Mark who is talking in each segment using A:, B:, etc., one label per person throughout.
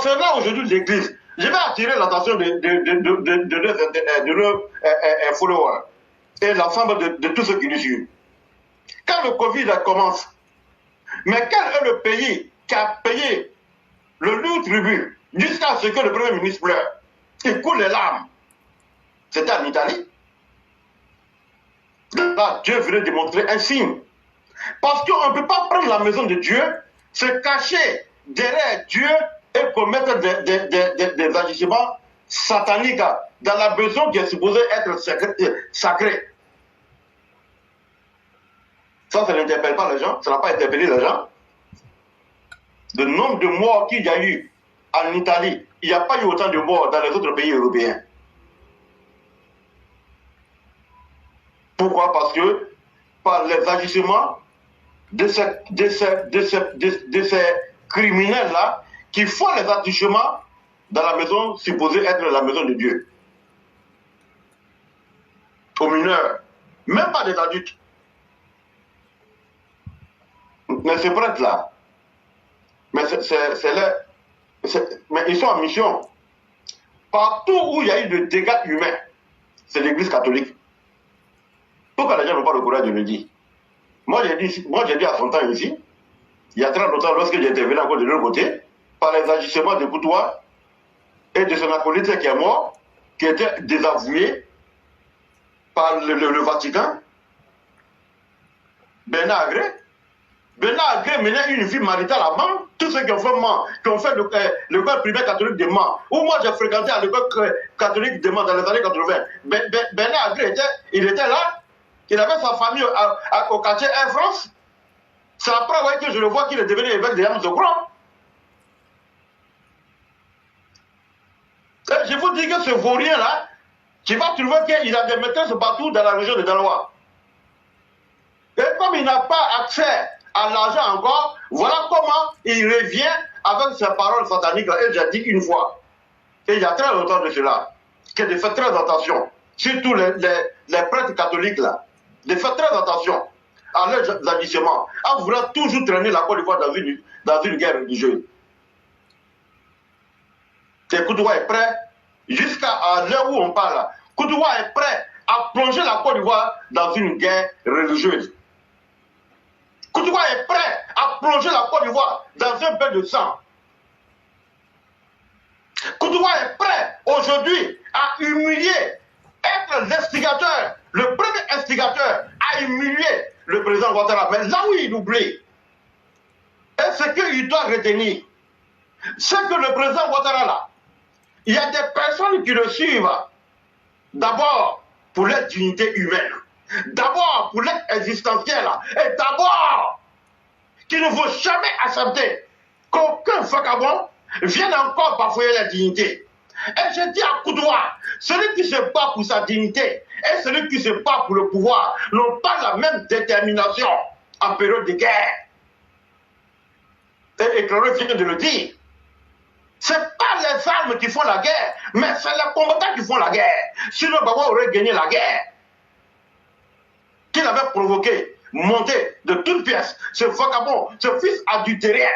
A: Concernant aujourd'hui l'Église, je vais attirer l'attention de nos followers et l'ensemble de tous ceux qui nous suivent. Quand le Covid commence, mais quel est le pays qui a payé le lourd tribut jusqu'à ce que le Premier ministre pleure? Il coule les larmes. C'était en Italie. Là, Dieu voulait démontrer un signe. Parce qu'on ne peut pas prendre la maison de Dieu, se cacher derrière Dieu et commettre des agissements sataniques dans la maison qui est supposée être sacrée. Ça n'interpelle pas les gens, ça n'a pas interpellé les gens. Le nombre de morts qu'il y a eu en Italie, il n'y a pas eu autant de morts dans les autres pays européens. Pourquoi? Parce que par les agissements de ces criminels-là qui font les attouchements dans la maison supposée être la maison de Dieu. Aux mineurs, même pas des adultes. Mais ces prêtres-là, mais ils sont en mission. Partout où il y a eu de dégâts humains, c'est l'Église catholique. Pourquoi les gens n'ont pas le courage de le dire? Moi, j'ai dit à son temps ici, il y a très longtemps, lorsque j'ai intervenu encore de l'autre côté, par les agissements de Coutoua et de son acolyte qui est mort, qui était désavoué par le Vatican, Bernard Agré menait une vie maritale à Mans. Tous ceux qui ont fait Mans, qui ont fait l'école primaire catholique de Mans, où moi j'ai fréquenté à l'école catholique de Mans dans les années 80. Bernard Agré, il était là, il avait sa famille au quartier Air France. C'est après que je le vois qu'il est devenu évêque de Yamoussoukro. Je vous dis que ce vaurien-là, tu vas trouver qu'il a des maîtresses partout dans la région de Daloa. Et comme il n'a pas accès à l'argent encore, voilà comment il revient avec ses paroles sataniques. Et j'ai dit une fois, et il y a très longtemps de cela, que de faire très attention, surtout les prêtres catholiques là, de faire très attention à leurs agissements, à vouloir toujours traîner la Côte d'Ivoire dans une guerre religieuse. Et Coutoua est prêt, jusqu'à l'heure où on parle, Coutoua est prêt à plonger la Côte d'Ivoire dans une guerre religieuse. Coutoua est prêt à plonger la Côte d'Ivoire dans un bain de sang. Coutoua est prêt aujourd'hui à humilier, être l'instigateur, le premier instigateur à humilier le président Ouattara. Mais là où il oublie, et ce qu'il doit retenir, c'est que le président Ouattara là, il y a des personnes qui le suivent, d'abord pour leur dignité humaine, d'abord pour l'aide existentielle, et d'abord qu'il ne faut jamais accepter qu'aucun vagabond vienne encore bafouer la dignité. Et je dis à Coutoua, celui qui se bat pour sa dignité et celui qui se bat pour le pouvoir n'ont pas la même détermination en période de guerre. Et Éclaireur vient de le dire. Ce n'est pas les armes qui font la guerre, mais c'est les combattants qui font la guerre. Sinon, Baba aurait gagné la guerre qu'il avait provoqué, monté de toutes pièces, ce vagabond, ce fils adultérien,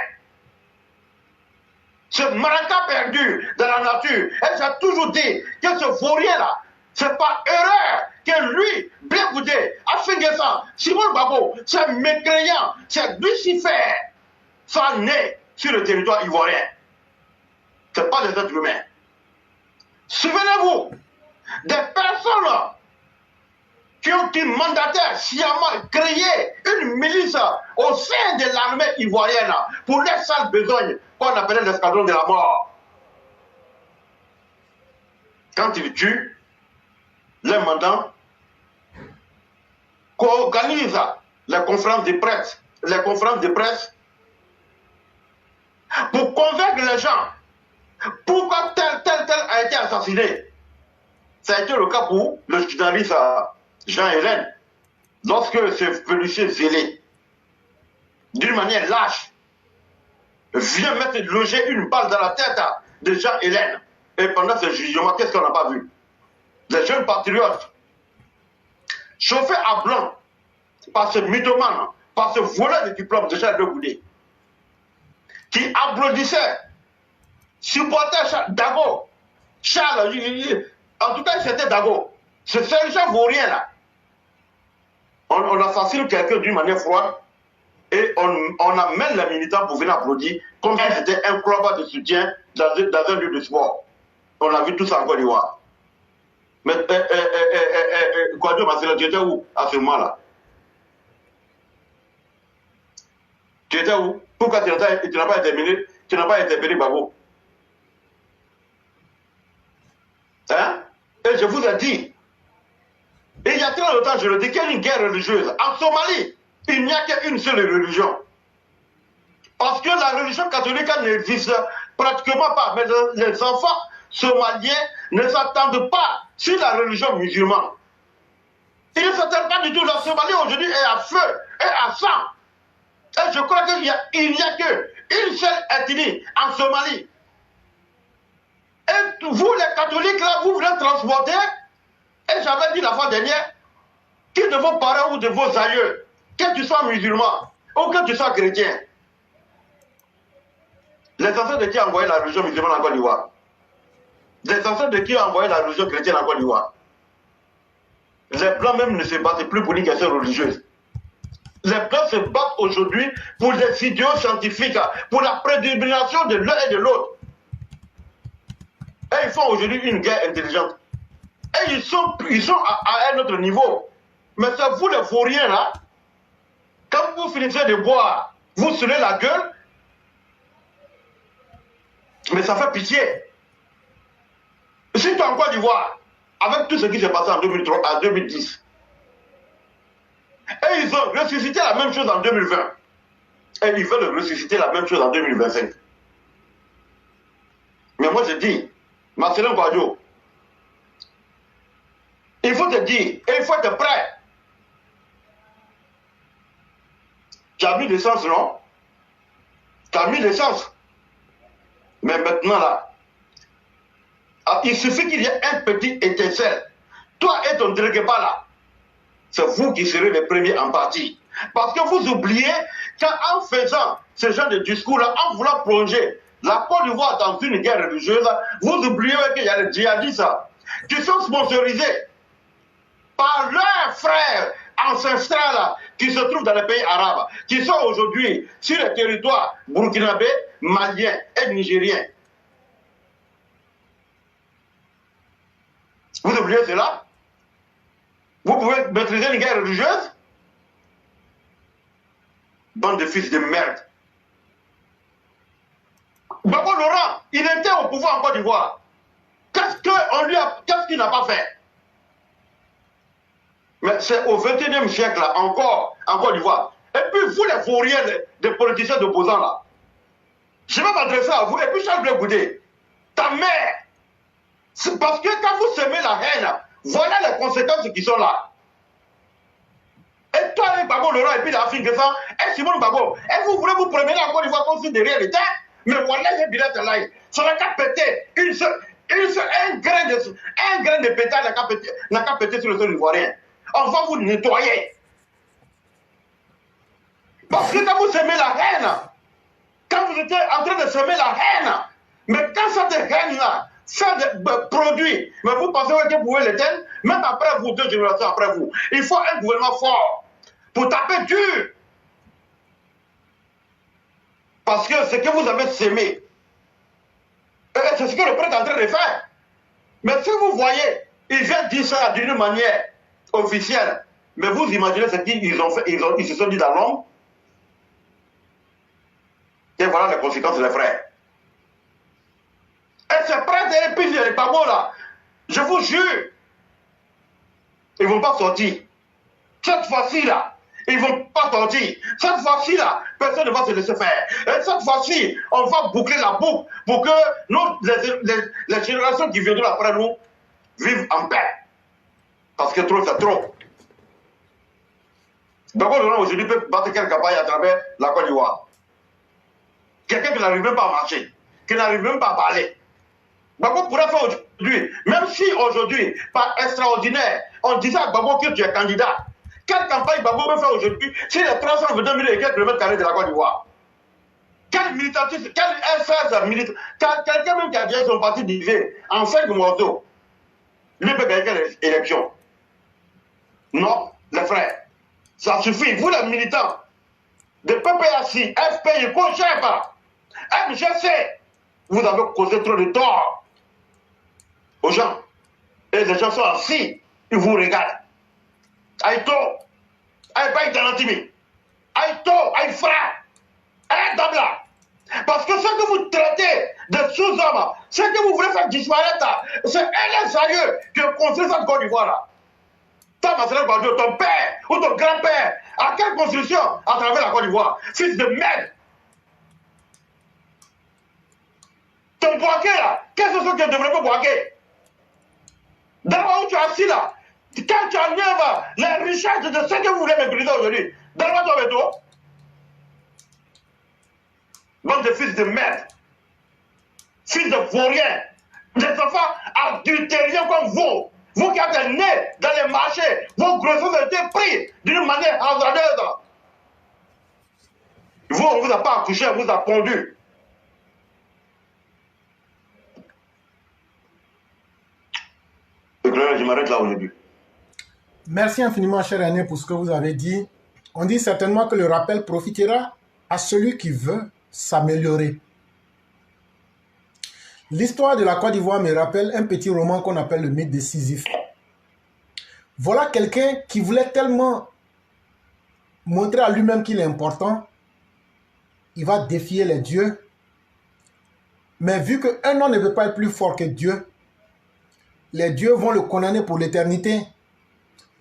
A: ce maraca perdu dans la nature. Et j'ai toujours dit que ce vaurien-là, c'est pas erreur que lui, bien goûté, a fait ça. Simon Babo, c'est mécréant, c'est Lucifer, ça naît sur le territoire ivoirien. Ce n'est pas des êtres humains. Souvenez-vous des personnes qui ont été mandataires sciemment créé une milice au sein de l'armée ivoirienne pour les sales besognes qu'on appelait l'escadron de la mort. Quand ils tuent les mandants, qu'on organise les conférences de presse, pour convaincre les gens pourquoi tel a été assassiné. Ça a été le cas pour le journaliste Jean Hélène, lorsque ce policier zélé, d'une manière lâche, vient loger une balle dans la tête de Jean Hélène. Et pendant ce jugement, qu'est-ce qu'on n'a pas vu? Les jeunes patriotes, chauffés à blanc par ce mythomane, par ce voleur de diplôme de Charles de Goudé, qui applaudissait supportait Dago. Charles, en tout cas, c'était Dago. Ce gens vaurien là. On assassine quelqu'un d'une manière froide et on amène les militants pour venir applaudir comme si c'était un club de soutien dans un lieu de sport. On a vu tout ça en Côte d'Ivoire. Mais Kouadio Marcelo, tu étais où à ce moment-là? Tu étais où? Pourquoi tu n'as pas interpellé Gbagbo? Hein? Et je vous ai dit, et il y a très longtemps, je le dis, qu'il y a une guerre religieuse. En Somalie, il n'y a qu'une seule religion. Parce que la religion catholique n'existe pratiquement pas. Mais les enfants somaliens ne s'attendent pas sur la religion musulmane. Ils ne s'attendent pas du tout. La Somalie aujourd'hui est à feu, est à sang. Et je crois qu'il n'y a qu'une seule ethnie en Somalie. Et vous, les catholiques, là, vous voulez transporter. Et j'avais dit la fois dernière, qui de vos parents ou de vos aïeux, que tu sois musulman ou que tu sois chrétien, les ancêtres de qui ont envoyé la religion musulmane en Côte d'Ivoire? Les ancêtres de qui ont envoyé la religion chrétienne en Côte d'Ivoire? Les Blancs même ne se battent plus pour une question religieuse. Les Blancs se battent aujourd'hui pour des idéaux scientifiques, pour la prédétermination de l'un et de l'autre. Et ils font aujourd'hui une guerre intelligente. Et ils sont à un autre niveau. Mais c'est vous les vauriens là, quand vous finissez de boire, vous sonnez la gueule, mais ça fait pitié. Si tu es en Côte d'Ivoire, avec tout ce qui s'est passé en 2003 à 2010, et ils ont ressuscité la même chose en 2020, et ils veulent ressusciter la même chose en 2025. Mais moi je dis, Marcelin Kouadio, il faut te dire, et il faut être prêt. Tu as mis l'essence, non? Tu as mis l'essence. Mais maintenant, là, il suffit qu'il y ait un petit étincelle. Toi et ton délégué pas là. C'est vous qui serez les premiers en partie. Parce que vous oubliez qu'en faisant ce genre de discours-là, en voulant plonger la Côte d'Ivoire dans une guerre religieuse, vous oubliez qu'il y a les djihadistes qui sont sponsorisés par leurs frères ancestrales qui se trouvent dans les pays arabes, qui sont aujourd'hui sur les territoires burkinabés, maliens et nigériens. Vous oubliez cela? Vous pouvez maîtriser une guerre religieuse? Bande de fils de merde. Gbagbo Laurent, il était au pouvoir en Côte d'Ivoire. Qu'est-ce qu'il n'a pas fait? Mais c'est au XXIe siècle, là, encore, en Côte d'Ivoire. Et puis vous, les vauriens des politiciens d'opposants, là, je vais m'adresser à vous. Et puis Charles Blé Goudé, ta mère, c'est parce que quand vous semez la haine, voilà les conséquences qui sont là. Et toi, avec Gbagbo Laurent, et puis la fille de sang, et Simone Gbagbo, et vous voulez vous promener en Côte d'Ivoire comme si de rien n'était? Mais voilà, j'ai billet de là. Ça n'a qu'à péter un grain de pétard n'a qu'à péter sur le sol ivoirien. On va vous nettoyer. Parce que quand vous semez la haine, quand vous étiez en train de semer la haine, mais quand cette haine-là fait des produits, mais vous pensez que vous pouvez l'éteindre, même après vous, 2 générations après vous, il faut un gouvernement fort pour taper dur. Parce que ce que vous avez semé, c'est ce que le prêtre est en train de faire. Mais si vous voyez, ils viennent dire ça d'une manière officielle, mais vous imaginez ce qu'ils ont fait, ils se sont dit dans l'ombre. Et voilà les conséquences, les frères. Et ces prêtres et puis les Gbagbo là, je vous jure, ils ne vont pas sortir. Cette fois-ci là, ils ne vont pas sortir. Cette fois-ci là, personne ne va se laisser faire. Et cette fois-ci, on va boucler la boucle pour que les générations qui viendront après nous vivent en paix. Parce que trop, c'est trop. Gbagbo Laurent aujourd'hui peut battre quelle campagne à travers la Côte d'Ivoire. Quelqu'un qui n'arrive même pas à marcher, qui n'arrive même pas à parler. Gbagbo pourrait faire aujourd'hui, même si aujourd'hui, par extraordinaire, on disait à Gbagbo que tu es candidat. Quelle campagne Gbagbo peut faire aujourd'hui sur les 322 000 et quelques kilomètres carrés de la Côte d'Ivoire? Quel militantisme, quel SS militant, quelqu'un même qui a déjà son parti divisé en 5 morceaux, lui peut gagner les élections. Non, les frères, ça suffit. Vous les militants de PPAC, FPI, Cochepa, MGC, vous avez causé trop de tort aux gens. Et les gens sont assis, ils vous regardent. Aïto, aïe Tanatimi, Aïto, aïe frère, aïe Dabla. Parce que ce que vous traitez de sous-hommes, ce que vous voulez faire disparaître, c'est un sérieux qui a construit cette Côte d'Ivoire là. Ton père ou ton grand-père, à quelle construction à travers la Côte d'Ivoire? Fils de merde. Ton Boaké là, qu'est-ce que c'est que tu as développé Boaké? Dans où tu es assis là, quand tu enlèves les richesses de ce que vous voulez mépriser aujourd'hui, donne-moi ton veto. Bande de fils de merde, fils de vauriens, des enfants adultériens comme vous. Vous qui êtes nés dans les marchés, vos grossesses ont été prises d'une manière hasardeuse. Vous, on ne vous a pas accouché, on vous a pondu. Je m'arrête là aujourd'hui.
B: Merci infiniment, cher René, pour ce que vous avez dit. On dit certainement que le rappel profitera à celui qui veut s'améliorer. L'histoire de la Côte d'Ivoire me rappelle un petit roman qu'on appelle le mythe de Sisyphe. Voilà quelqu'un qui voulait tellement montrer à lui-même qu'il est important, il va défier les dieux. Mais vu qu'un homme ne peut pas être plus fort que Dieu, les dieux vont le condamner pour l'éternité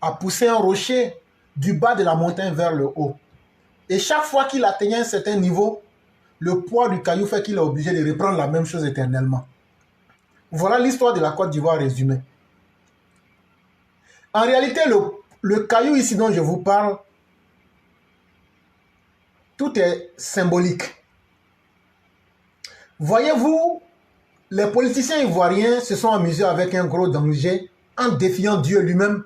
B: à pousser un rocher du bas de la montagne vers le haut. Et chaque fois qu'il atteignait un certain niveau, le poids du caillou fait qu'il est obligé de reprendre la même chose éternellement. Voilà l'histoire de la Côte d'Ivoire résumée. En réalité, le caillou ici dont je vous parle, tout est symbolique. Voyez-vous, les politiciens ivoiriens se sont amusés avec un gros danger en défiant Dieu lui-même,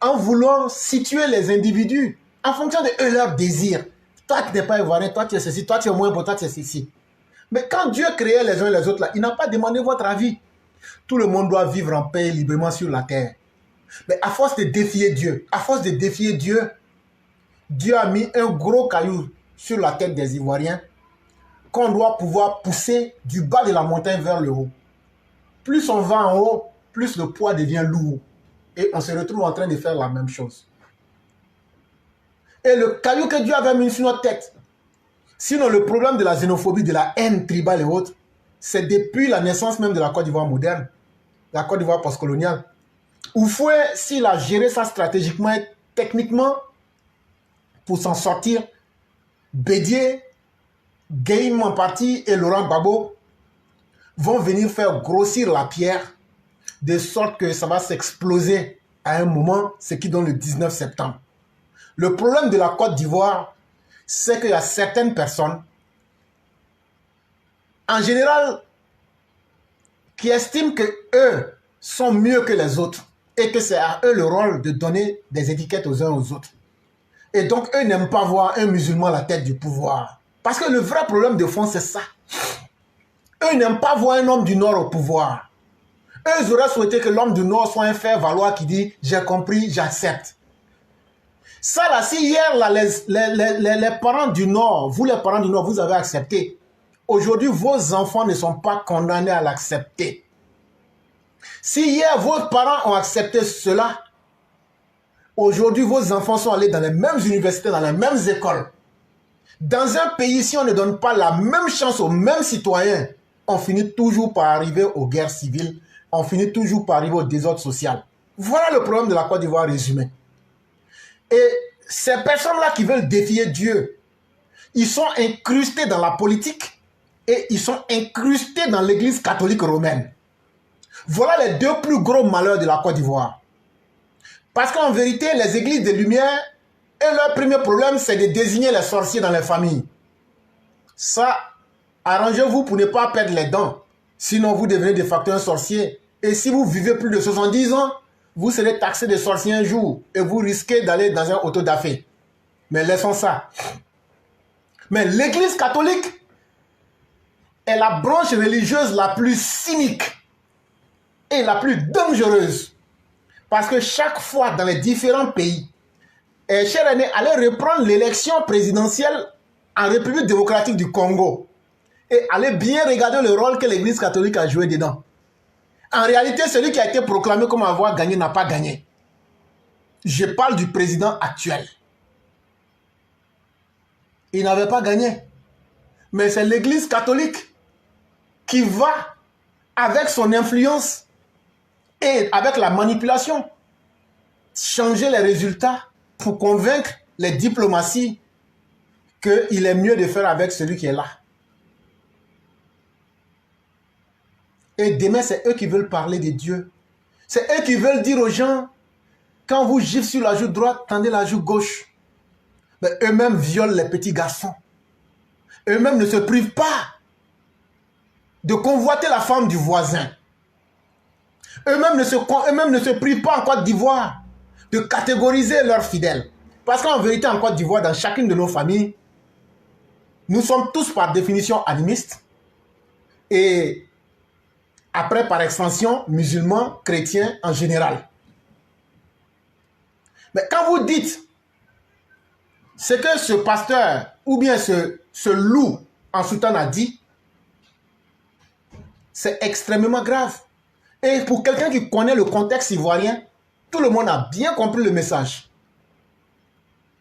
B: en voulant situer les individus en fonction de leurs désirs. Toi, tu n'es pas ivoirien, toi, tu es ceci, toi, tu es moins beau, toi, tu es ceci. Mais quand Dieu créait les uns et les autres, là, il n'a pas demandé votre avis. Tout le monde doit vivre en paix et librement sur la terre. Mais à force de défier Dieu, Dieu a mis un gros caillou sur la tête des Ivoiriens qu'on doit pouvoir pousser du bas de la montagne vers le haut. Plus on va en haut, plus le poids devient lourd. Et on se retrouve en train de faire la même chose. Et le caillou que Dieu avait mis sur notre tête, sinon le problème de la xénophobie, de la haine tribale et autres, c'est depuis la naissance même de la Côte d'Ivoire moderne, la Côte d'Ivoire postcoloniale. Oufoué, s'il a géré ça stratégiquement et techniquement pour s'en sortir, Bédié, Game en partie et Laurent Gbagbo vont venir faire grossir la pierre de sorte que ça va s'exploser à un moment, ce qui donne le 19 septembre. Le problème de la Côte d'Ivoire, c'est qu'il y a certaines personnes, en général, qui estiment qu'eux sont mieux que les autres et que c'est à eux le rôle de donner des étiquettes aux uns aux autres. Et donc, eux n'aiment pas voir un musulman à la tête du pouvoir. Parce que le vrai problème de fond, c'est ça. Eux n'aiment pas voir un homme du Nord au pouvoir. Eux, ils auraient souhaité que l'homme du Nord soit un faire-valoir qui dit « j'ai compris, j'accepte ». Ça là, si hier, là, les parents du Nord, vous les parents du Nord, vous avez accepté. Aujourd'hui, vos enfants ne sont pas condamnés à l'accepter. Si hier, vos parents ont accepté cela, aujourd'hui, vos enfants sont allés dans les mêmes universités, dans les mêmes écoles. Dans un pays, si on ne donne pas la même chance aux mêmes citoyens, on finit toujours par arriver aux guerres civiles, on finit toujours par arriver au désordre social. Voilà le problème de la Côte d'Ivoire résumé. Et ces personnes-là qui veulent défier Dieu, ils sont incrustés dans la politique et ils sont incrustés dans l'église catholique romaine. Voilà les deux plus gros malheurs de la Côte d'Ivoire. Parce qu'en vérité, les églises des Lumières, et leur premier problème, c'est de désigner les sorciers dans les familles. Ça, arrangez-vous pour ne pas perdre les dents. Sinon, vous devenez de facto un sorcier. Et si vous vivez plus de 70 ans, vous serez taxé de sorcier un jour. Et vous risquez d'aller dans un auto-da-fé. Mais laissons ça. Mais l'église catholique, est la branche religieuse la plus cynique et la plus dangereuse. Parce que chaque fois dans les différents pays, cher René allait reprendre l'élection présidentielle en République démocratique du Congo et allait bien regarder le rôle que l'Église catholique a joué dedans. En réalité, celui qui a été proclamé comme avoir gagné n'a pas gagné. Je parle du président actuel. Il n'avait pas gagné. Mais c'est l'Église catholique qui va, avec son influence et avec la manipulation, changer les résultats pour convaincre les diplomaties qu'il est mieux de faire avec celui qui est là. Et demain, c'est eux qui veulent parler de Dieu. C'est eux qui veulent dire aux gens, quand vous giflez sur la joue droite, tendez la joue gauche. Mais eux-mêmes violent les petits garçons. Eux-mêmes ne se privent pas de convoiter la femme du voisin. Eux-mêmes ne se privent pas en Côte d'Ivoire de catégoriser leurs fidèles. Parce qu'en vérité, en Côte d'Ivoire, dans chacune de nos familles, nous sommes tous par définition animistes et après, par extension, musulmans, chrétiens en général. Mais quand vous dites ce que ce pasteur ou bien ce loup en soutane a dit, c'est extrêmement grave. Et pour quelqu'un qui connaît le contexte ivoirien, tout le monde a bien compris le message.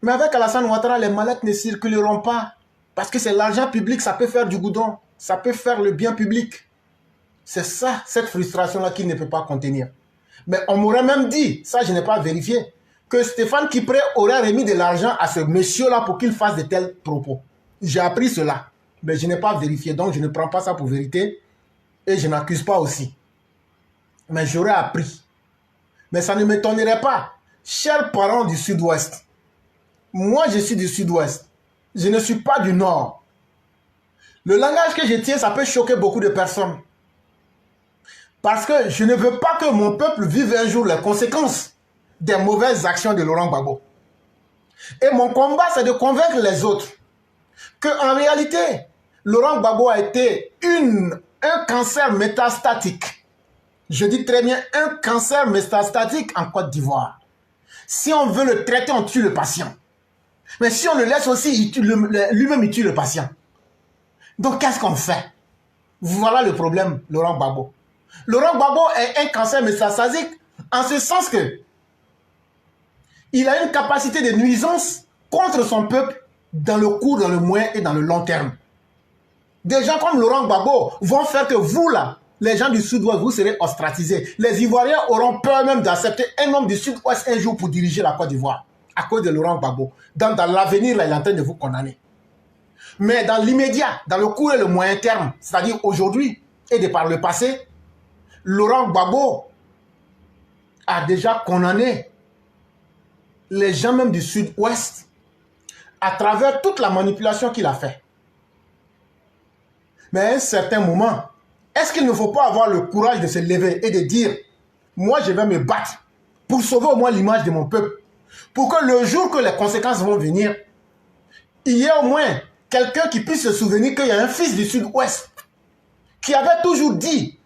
B: Mais avec Alassane Ouattara, les mallettes ne circuleront pas. Parce que c'est l'argent public, ça peut faire du goudron. Ça peut faire le bien public. C'est ça, cette frustration-là qu'il ne peut pas contenir. Mais on m'aurait même dit, ça je n'ai pas vérifié, que Stéphane Kipré aurait remis de l'argent à ce monsieur-là pour qu'il fasse de tels propos. J'ai appris cela, mais je n'ai pas vérifié, donc je ne prends pas ça pour vérité et je n'accuse pas aussi. Mais j'aurais appris. Mais ça ne m'étonnerait pas. Chers parents du Sud-Ouest, moi je suis du Sud-Ouest, je ne suis pas du Nord. Le langage que je tiens, ça peut choquer beaucoup de personnes. Parce que je ne veux pas que mon peuple vive un jour les conséquences des mauvaises actions de Laurent Gbagbo. Et mon combat, c'est de convaincre les autres qu'en réalité, Laurent Gbagbo a été un cancer métastatique. Je dis très bien un cancer métastatique en Côte d'Ivoire. Si on veut le traiter, on tue le patient. Mais si on le laisse aussi, lui-même il tue le patient. Donc qu'est-ce qu'on fait? Voilà le problème, Laurent Gbagbo. Laurent Gbagbo est un cancer métastatique en ce sens que il a une capacité de nuisance contre son peuple dans le court, dans le moyen et dans le long terme. Des gens comme Laurent Gbagbo vont faire que vous là, les gens du Sud-Ouest, vous serez ostracisés. Les Ivoiriens auront peur même d'accepter un homme du Sud-Ouest un jour pour diriger la Côte d'Ivoire à cause de Laurent Gbagbo. Dans l'avenir, là, il est en train de vous condamner. Mais dans l'immédiat, dans le court et le moyen terme, c'est-à-dire aujourd'hui et de par le passé, Laurent Gbagbo a déjà condamné les gens même du Sud-Ouest à travers toute la manipulation qu'il a fait. Mais à un certain moment, est-ce qu'il ne faut pas avoir le courage de se lever et de dire « Moi, je vais me battre pour sauver au moins l'image de mon peuple, pour que le jour que les conséquences vont venir, il y ait au moins quelqu'un qui puisse se souvenir qu'il y a un fils du Sud-Ouest qui avait toujours dit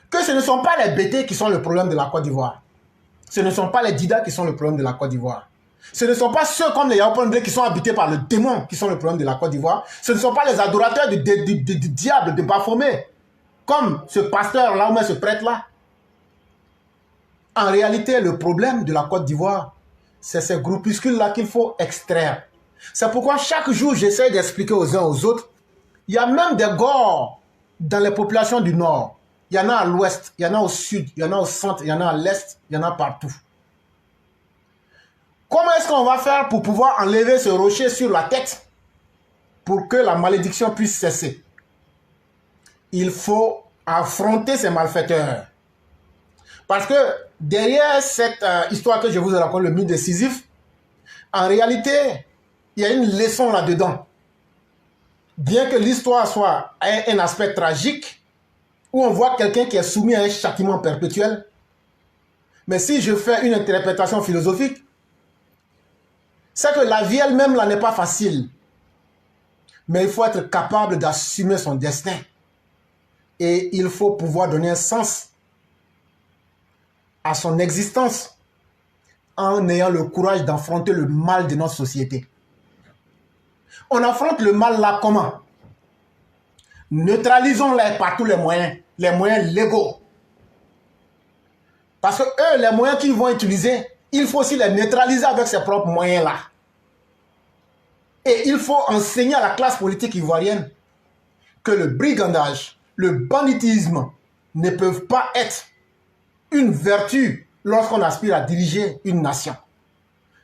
B: que ce ne sont pas les BT qui sont le problème de la Côte d'Ivoire. Ce ne sont pas les Dida qui sont le problème de la Côte d'Ivoire. Ce ne sont pas ceux comme les Yaoundé qui sont habités par le démon qui sont le problème de la Côte d'Ivoire. Ce ne sont pas les adorateurs du diable, de Baphomet, comme ce pasteur-là ou ce prêtre-là. En réalité, le problème de la Côte d'Ivoire, c'est ces groupuscules-là qu'il faut extraire. C'est pourquoi chaque jour, j'essaie d'expliquer aux uns aux autres. Il y a même des gores dans les populations du Nord. Il y en a à l'Ouest, il y en a au Sud, il y en a au Centre, il y en a à l'Est, il y en a partout. Comment est-ce qu'on va faire pour pouvoir enlever ce rocher sur la tête pour que la malédiction puisse cesser? Il faut affronter ces malfaiteurs. Parce que derrière cette histoire que je vous raconte, le mythe de Sisyphe, en réalité, il y a une leçon là-dedans. Bien que l'histoire soit un aspect tragique, où on voit quelqu'un qui est soumis à un châtiment perpétuel, mais si je fais une interprétation philosophique, c'est que la vie elle-même n'est pas facile. Mais il faut être capable d'assumer son destin. Et il faut pouvoir donner un sens à son existence en ayant le courage d'affronter le mal de notre société. On affronte le mal là comment? Neutralisons-les par tous les moyens légaux. Parce que eux, les moyens qu'ils vont utiliser, il faut aussi les neutraliser avec ces propres moyens-là. Et il faut enseigner à la classe politique ivoirienne que le brigandage, le banditisme ne peuvent pas être une vertu lorsqu'on aspire à diriger une nation.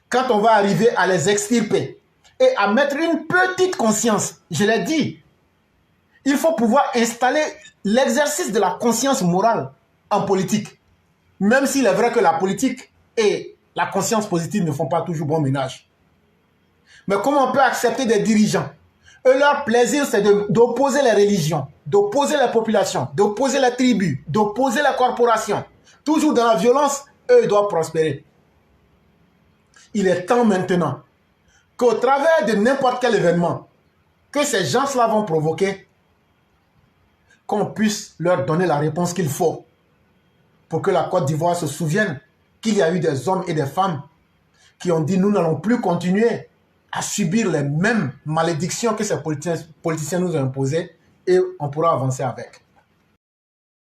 B: Quand on va arriver à les extirper et à mettre une petite conscience, je l'ai dit, il faut pouvoir installer l'exercice de la conscience morale en politique. Même s'il est vrai que la politique et la conscience positive ne font pas toujours bon ménage. Mais comment on peut accepter des dirigeants? Eux, leur plaisir, c'est d'opposer les religions, d'opposer les populations, d'opposer les tribus, d'opposer les corporations. Toujours dans la violence, eux, ils doivent prospérer. Il est temps maintenant qu'au travers de n'importe quel événement que ces gens-là vont provoquer, qu'on puisse leur donner la réponse qu'il faut pour que la Côte d'Ivoire se souvienne qu'il y a eu des hommes et des femmes qui ont dit nous n'allons plus continuer à subir les mêmes malédictions que ces politiciens nous ont imposées et on pourra avancer avec.